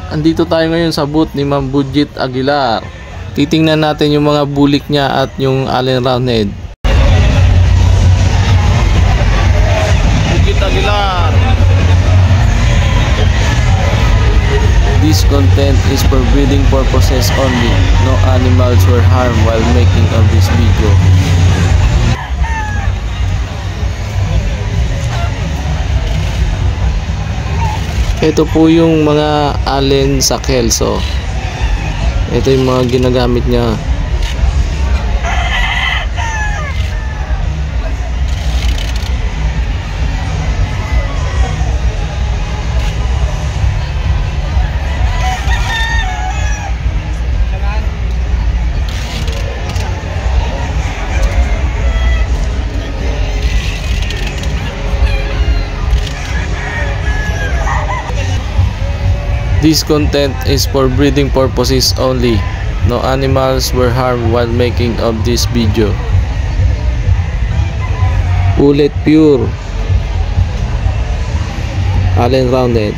Andito tayo ngayon sa booth ni Ma'am Budget Aguilar. Titingnan natin yung mga bulik niya at yung Allen Roundhead. Budget Aguilar. This content is for breeding purposes only. No animals were harmed while making of this video. Ito po yung mga Allen sa Kelso. Ito yung mga ginagamit niya. This content is for breeding purposes only. No animals were harmed while making of this video. Ulit pure Allen Roundhead.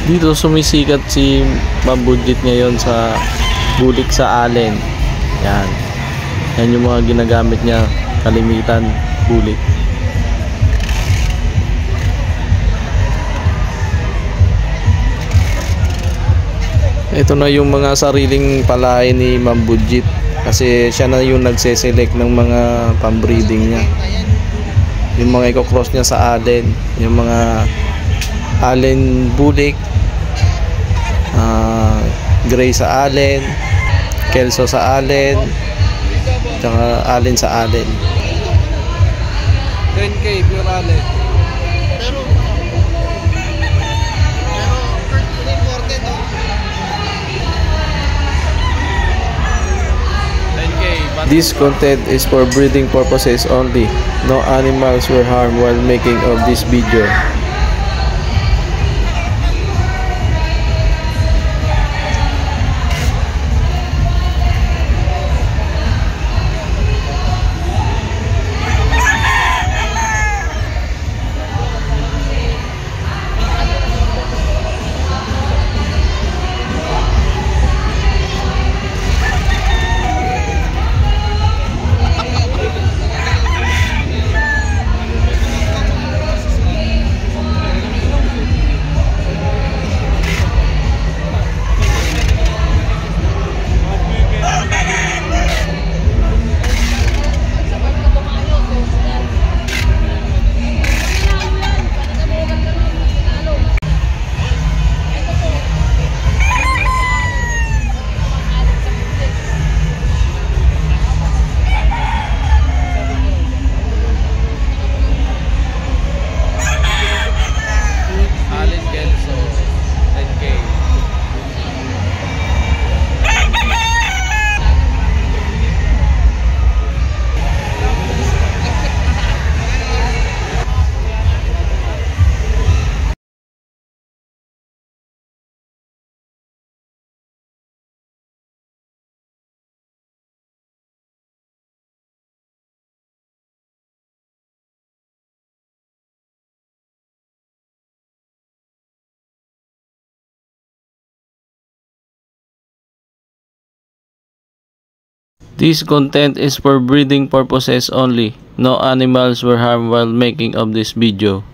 Dito sumisikat si Ma'am Budget ngayon sa bulik sa Allen. Yan. Yan yung mga ginagamit niya, kalimitan bulik. Ito na yung mga sariling palain ni Ma'am Budget kasi siya na yung nagse-select ng mga pambreeding niya. Yung mga i-cross niya sa Allen, yung mga Allen bulik, Gray sa Allen, Kelso sa Allen, tsaka Allen sa Allen. 10K pure Allen. Pero imported no? 10K. This content is for breeding purposes only. No animals were harmed while making of this video. This content is for breeding purposes only. No animals were harmed while making of this video.